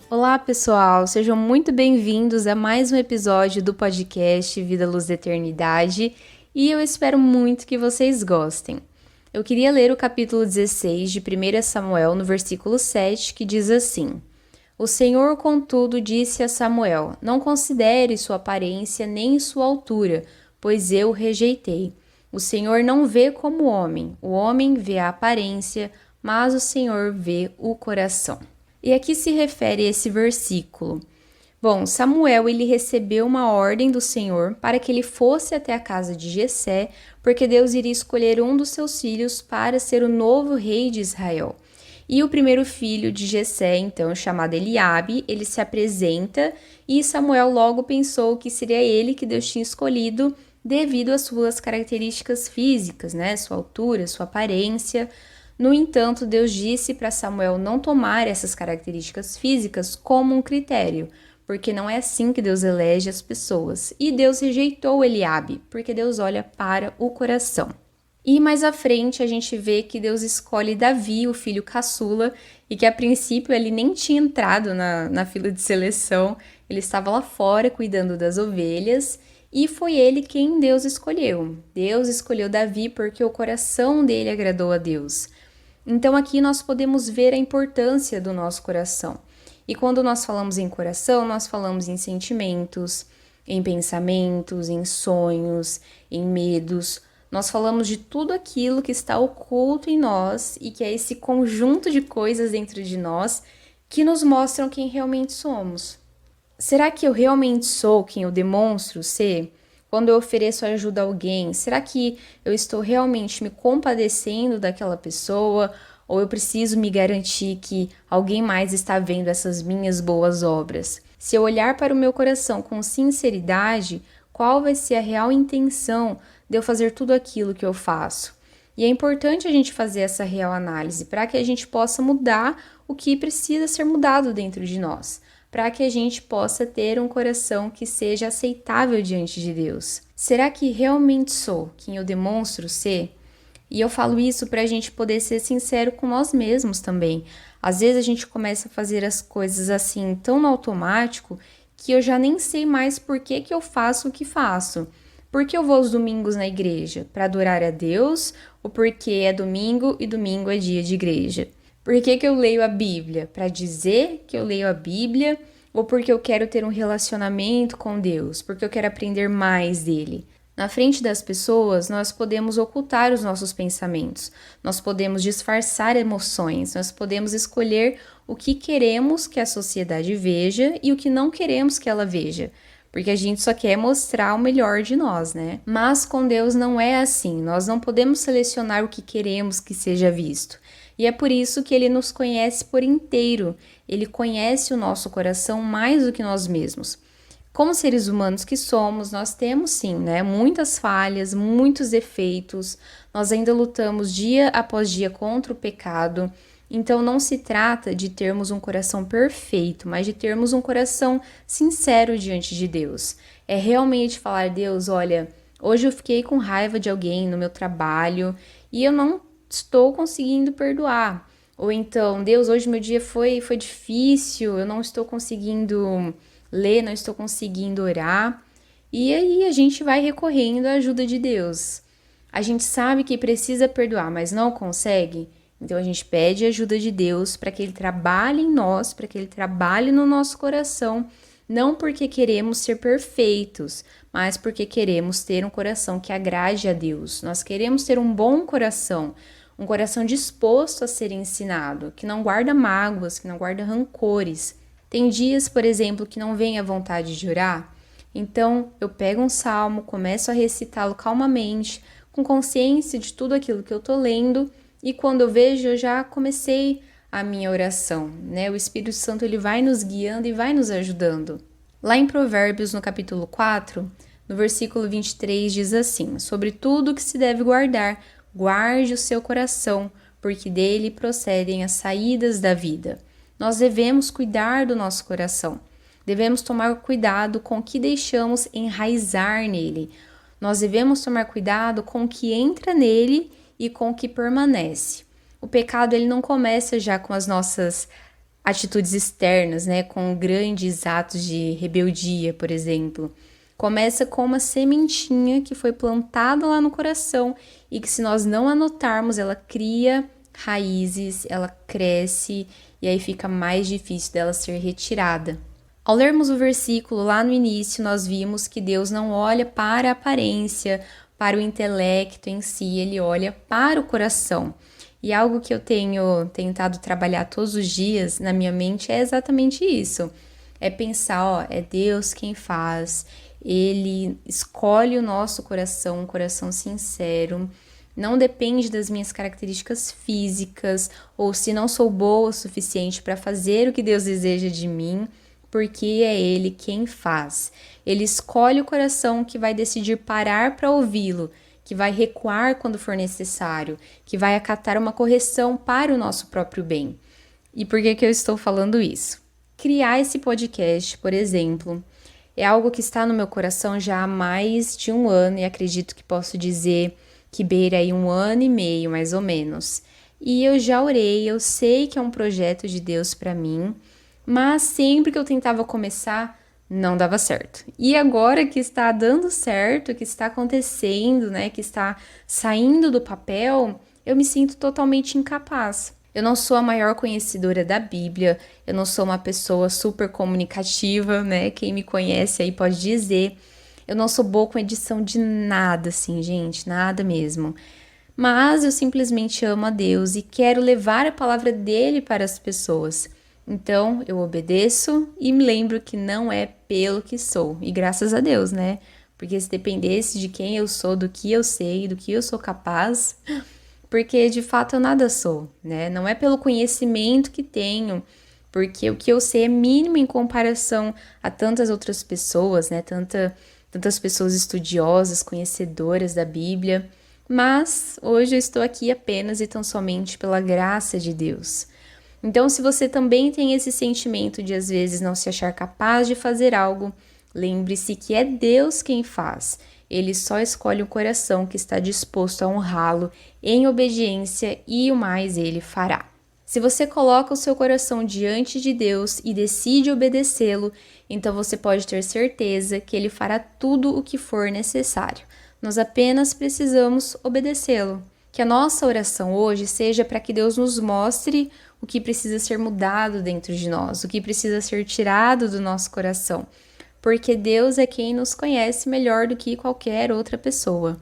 Olá, pessoal! Sejam muito bem-vindos a mais um episódio do podcast Vida, Luz da Eternidade e eu espero muito que vocês gostem. Eu queria ler o capítulo 16 de 1 Samuel, no versículo 7, que diz assim: O Senhor, contudo, disse a Samuel: Não considere sua aparência nem sua altura, pois eu o rejeitei. O Senhor não vê como o homem vê a aparência, mas o Senhor vê o coração. E a que se refere esse versículo? Bom, Samuel ele recebeu uma ordem do Senhor para que ele fosse até a casa de Jessé, porque Deus iria escolher um dos seus filhos para ser o novo rei de Israel. E o primeiro filho de Jessé, então, chamado Eliabe, ele se apresenta e Samuel logo pensou que seria ele que Deus tinha escolhido devido às suas características físicas, né? Sua altura, sua aparência. No entanto, Deus disse para Samuel não tomar essas características físicas como um critério, porque não é assim que Deus elege as pessoas. E Deus rejeitou Eliabe, porque Deus olha para o coração. E mais à frente a gente vê que Deus escolhe Davi, o filho caçula, e que a princípio ele nem tinha entrado na fila de seleção, ele estava lá fora cuidando das ovelhas, e foi ele quem Deus escolheu. Deus escolheu Davi porque o coração dele agradou a Deus. Então aqui nós podemos ver a importância do nosso coração. E quando nós falamos em coração, nós falamos em sentimentos, em pensamentos, em sonhos, em medos. Nós falamos de tudo aquilo que está oculto em nós e que é esse conjunto de coisas dentro de nós que nos mostram quem realmente somos. Será que eu realmente sou quem eu demonstro ser? Quando eu ofereço ajuda a alguém, será que eu estou realmente me compadecendo daquela pessoa? Ou eu preciso me garantir que alguém mais está vendo essas minhas boas obras? Se eu olhar para o meu coração com sinceridade, qual vai ser a real intenção de eu fazer tudo aquilo que eu faço? E é importante a gente fazer essa real análise para que a gente possa mudar o que precisa ser mudado dentro de nós, para que a gente possa ter um coração que seja aceitável diante de Deus. Será que realmente sou quem eu demonstro ser? E eu falo isso para a gente poder ser sincero com nós mesmos também. Às vezes a gente começa a fazer as coisas assim tão no automático que eu já nem sei mais por que eu faço o que faço. Por que eu vou aos domingos na igreja? Para adorar a Deus ou porque é domingo e domingo é dia de igreja? Por que eu leio a Bíblia? Para dizer que eu leio a Bíblia ou porque eu quero ter um relacionamento com Deus? Porque eu quero aprender mais dele? Na frente das pessoas, nós podemos ocultar os nossos pensamentos, nós podemos disfarçar emoções, nós podemos escolher o que queremos que a sociedade veja e o que não queremos que ela veja. Porque a gente só quer mostrar o melhor de nós, né? Mas com Deus não é assim. Nós não podemos selecionar o que queremos que seja visto. E é por isso que Ele nos conhece por inteiro. Ele conhece o nosso coração mais do que nós mesmos. Como seres humanos que somos, nós temos sim, né? Muitas falhas, muitos defeitos. Nós ainda lutamos dia após dia contra o pecado. Então não se trata de termos um coração perfeito, mas de termos um coração sincero diante de Deus. É realmente falar: Deus, olha, hoje eu fiquei com raiva de alguém no meu trabalho e eu não estou conseguindo perdoar. Ou então, Deus, hoje meu dia foi difícil, eu não estou conseguindo ler, não estou conseguindo orar. E aí a gente vai recorrendo à ajuda de Deus. A gente sabe que precisa perdoar, mas não consegue. Então a gente pede a ajuda de Deus para que Ele trabalhe em nós, para que Ele trabalhe no nosso coração, não porque queremos ser perfeitos, mas porque queremos ter um coração que agrade a Deus. Nós queremos ter um bom coração, um coração disposto a ser ensinado, que não guarda mágoas, que não guarda rancores. Tem dias, por exemplo, que não vem a vontade de orar, então eu pego um salmo, começo a recitá-lo calmamente, com consciência de tudo aquilo que eu tô lendo, e quando eu vejo, eu já comecei a minha oração, né? O Espírito Santo ele vai nos guiando e vai nos ajudando. Lá em Provérbios, no capítulo 4, no versículo 23, diz assim: Sobre tudo que se deve guardar, guarde o seu coração, porque dele procedem as saídas da vida. Nós devemos cuidar do nosso coração. Devemos tomar cuidado com o que deixamos enraizar nele. Nós devemos tomar cuidado com o que entra nele e com o que permanece. O pecado ele não começa já com as nossas atitudes externas, né, com grandes atos de rebeldia, por exemplo. Começa com uma sementinha que foi plantada lá no coração e que, se nós não anotarmos, ela cria raízes, ela cresce e aí fica mais difícil dela ser retirada. Ao lermos o versículo lá no início, nós vimos que Deus não olha para a aparência, para o intelecto em si, ele olha para o coração. E algo que eu tenho tentado trabalhar todos os dias na minha mente é exatamente isso. É pensar, ó, é Deus quem faz, ele escolhe o nosso coração, um coração sincero. Não depende das minhas características físicas ou se não sou boa o suficiente para fazer o que Deus deseja de mim, porque é Ele quem faz. Ele escolhe o coração que vai decidir parar para ouvi-lo, que vai recuar quando for necessário, que vai acatar uma correção para o nosso próprio bem. E por que eu estou falando isso? Criar esse podcast, por exemplo, é algo que está no meu coração já há mais de 1 ano e acredito que posso dizer que beira aí 1 ano e meio, mais ou menos. E eu já orei, eu sei que é um projeto de Deus para mim, mas sempre que eu tentava começar, não dava certo. E agora que está dando certo, que está acontecendo, né, que está saindo do papel, eu me sinto totalmente incapaz. Eu não sou a maior conhecedora da Bíblia, eu não sou uma pessoa super comunicativa, né? Quem me conhece aí pode dizer. Eu não sou boa com edição de nada, assim, gente, nada mesmo. Mas eu simplesmente amo a Deus e quero levar a palavra dele para as pessoas. Então, eu obedeço e me lembro que não é pelo que sou. E graças a Deus, né? Porque se dependesse de quem eu sou, do que eu sei, do que eu sou capaz, porque de fato eu nada sou, né? Não é pelo conhecimento que tenho, porque o que eu sei é mínimo em comparação a tantas outras pessoas, né? Tantas pessoas estudiosas, conhecedoras da Bíblia. Mas hoje eu estou aqui apenas e tão somente pela graça de Deus. Então, se você também tem esse sentimento de às vezes não se achar capaz de fazer algo, lembre-se que é Deus quem faz. Ele só escolhe o coração que está disposto a honrá-lo em obediência e o mais ele fará. Se você coloca o seu coração diante de Deus e decide obedecê-lo, então você pode ter certeza que ele fará tudo o que for necessário. Nós apenas precisamos obedecê-lo. Que a nossa oração hoje seja para que Deus nos mostre o que precisa ser mudado dentro de nós, o que precisa ser tirado do nosso coração, porque Deus é quem nos conhece melhor do que qualquer outra pessoa.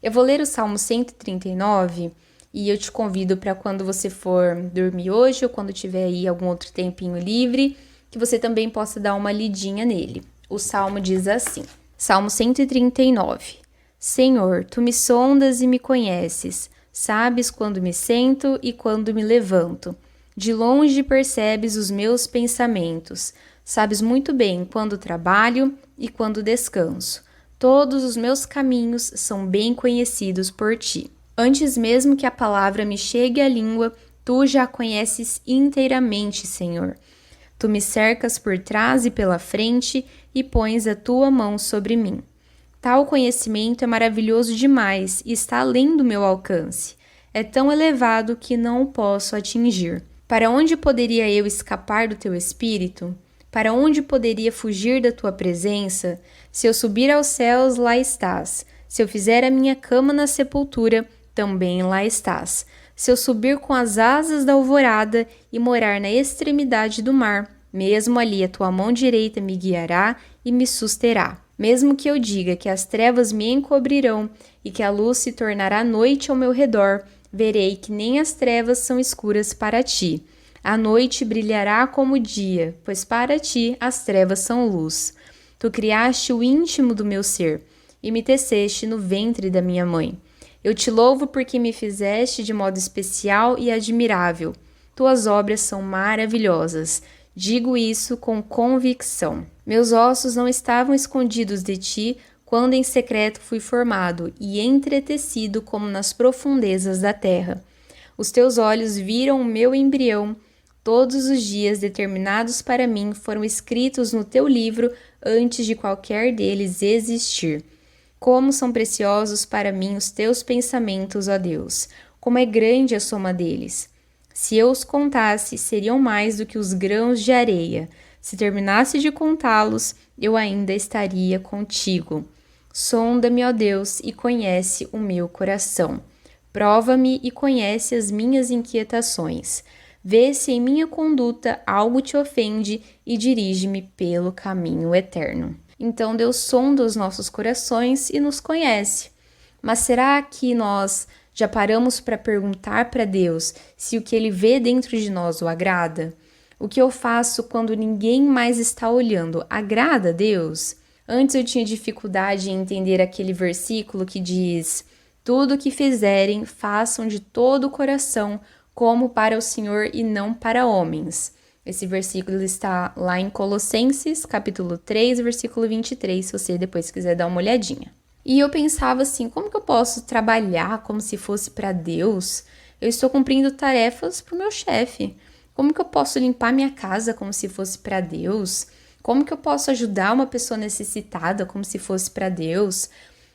Eu vou ler o Salmo 139 e eu te convido para quando você for dormir hoje ou quando tiver aí algum outro tempinho livre, que você também possa dar uma lidinha nele. O Salmo diz assim, Salmo 139. Senhor, tu me sondas e me conheces, sabes quando me sento e quando me levanto. De longe percebes os meus pensamentos, sabes muito bem quando trabalho e quando descanso. Todos os meus caminhos são bem conhecidos por ti. Antes mesmo que a palavra me chegue à língua, tu já a conheces inteiramente, Senhor. Tu me cercas por trás e pela frente e pões a tua mão sobre mim. Tal conhecimento é maravilhoso demais e está além do meu alcance. É tão elevado que não o posso atingir. Para onde poderia eu escapar do teu espírito? Para onde poderia fugir da tua presença? Se eu subir aos céus, lá estás. Se eu fizer a minha cama na sepultura, também lá estás. Se eu subir com as asas da alvorada e morar na extremidade do mar, mesmo ali a tua mão direita me guiará e me susterá. Mesmo que eu diga que as trevas me encobrirão e que a luz se tornará noite ao meu redor, verei que nem as trevas são escuras para ti. A noite brilhará como o dia, pois para ti as trevas são luz. Tu criaste o íntimo do meu ser e me teceste no ventre da minha mãe. Eu te louvo porque me fizeste de modo especial e admirável. Tuas obras são maravilhosas. Digo isso com convicção. Meus ossos não estavam escondidos de ti quando em secreto fui formado e entretecido como nas profundezas da terra. Os teus olhos viram o meu embrião. Todos os dias determinados para mim foram escritos no teu livro antes de qualquer deles existir. Como são preciosos para mim os teus pensamentos, ó Deus! Como é grande a soma deles! Se eu os contasse, seriam mais do que os grãos de areia. Se terminasse de contá-los, eu ainda estaria contigo. Sonda-me, ó Deus, e conhece o meu coração. Prova-me e conhece as minhas inquietações. Vê se em minha conduta algo te ofende e dirige-me pelo caminho eterno. Então Deus sonda os nossos corações e nos conhece. Mas será que nós já paramos para perguntar para Deus se o que Ele vê dentro de nós o agrada? O que eu faço quando ninguém mais está olhando agrada a Deus? Antes eu tinha dificuldade em entender aquele versículo que diz: tudo o que fizerem, façam de todo o coração, como para o Senhor e não para homens. Esse versículo está lá em Colossenses, capítulo 3, versículo 23, se você depois quiser dar uma olhadinha. E eu pensava assim, como que eu posso trabalhar como se fosse para Deus? Eu estou cumprindo tarefas para o meu chefe. Como que eu posso limpar minha casa como se fosse para Deus? Como que eu posso ajudar uma pessoa necessitada como se fosse para Deus?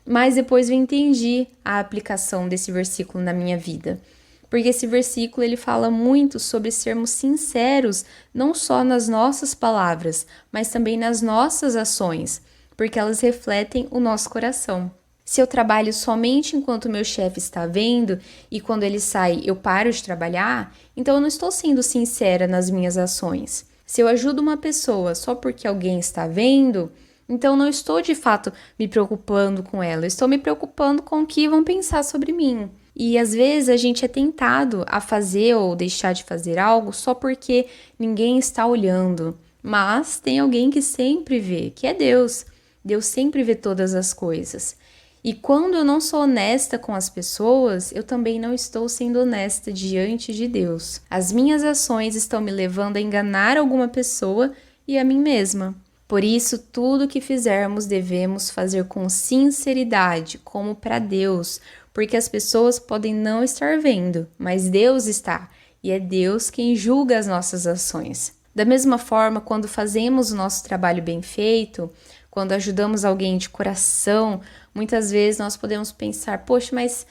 Mas depois eu entendi a aplicação desse versículo na minha vida. Porque esse versículo ele fala muito sobre sermos sinceros, não só nas nossas palavras, mas também nas nossas ações, porque elas refletem o nosso coração. Se eu trabalho somente enquanto meu chefe está vendo e quando ele sai eu paro de trabalhar, então eu não estou sendo sincera nas minhas ações. Se eu ajudo uma pessoa só porque alguém está vendo, então não estou de fato me preocupando com ela, eu estou me preocupando com o que vão pensar sobre mim. E às vezes a gente é tentado a fazer ou deixar de fazer algo só porque ninguém está olhando. Mas tem alguém que sempre vê, que é Deus. Deus sempre vê todas as coisas. E quando eu não sou honesta com as pessoas, eu também não estou sendo honesta diante de Deus. As minhas ações estão me levando a enganar alguma pessoa e a mim mesma. Por isso, tudo que fizermos devemos fazer com sinceridade, como para Deus, porque as pessoas podem não estar vendo, mas Deus está, e é Deus quem julga as nossas ações. Da mesma forma, quando fazemos o nosso trabalho bem feito, quando ajudamos alguém de coração, muitas vezes nós podemos pensar, poxa, mas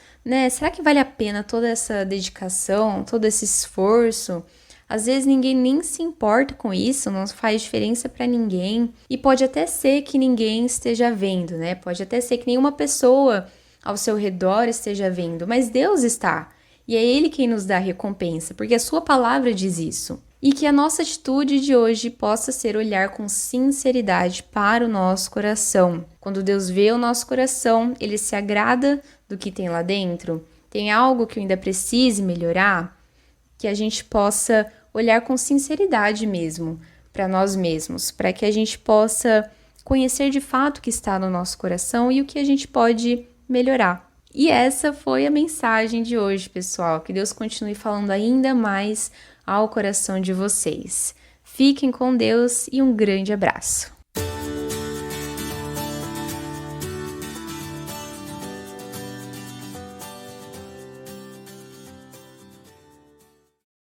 será que vale a pena toda essa dedicação, todo esse esforço? Às vezes ninguém nem se importa com isso, não faz diferença para ninguém. E pode até ser que ninguém esteja vendo, né? Pode até ser que nenhuma pessoa ao seu redor esteja vendo, mas Deus está. E é Ele quem nos dá a recompensa, porque a sua palavra diz isso. E que a nossa atitude de hoje possa ser olhar com sinceridade para o nosso coração. Quando Deus vê o nosso coração, Ele se agrada do que tem lá dentro. Tem algo que eu ainda precise melhorar? Que a gente possa olhar com sinceridade mesmo para nós mesmos, para que a gente possa conhecer de fato o que está no nosso coração e o que a gente pode melhorar. E essa foi a mensagem de hoje, pessoal. Que Deus continue falando ainda mais ao coração de vocês. Fiquem com Deus e um grande abraço.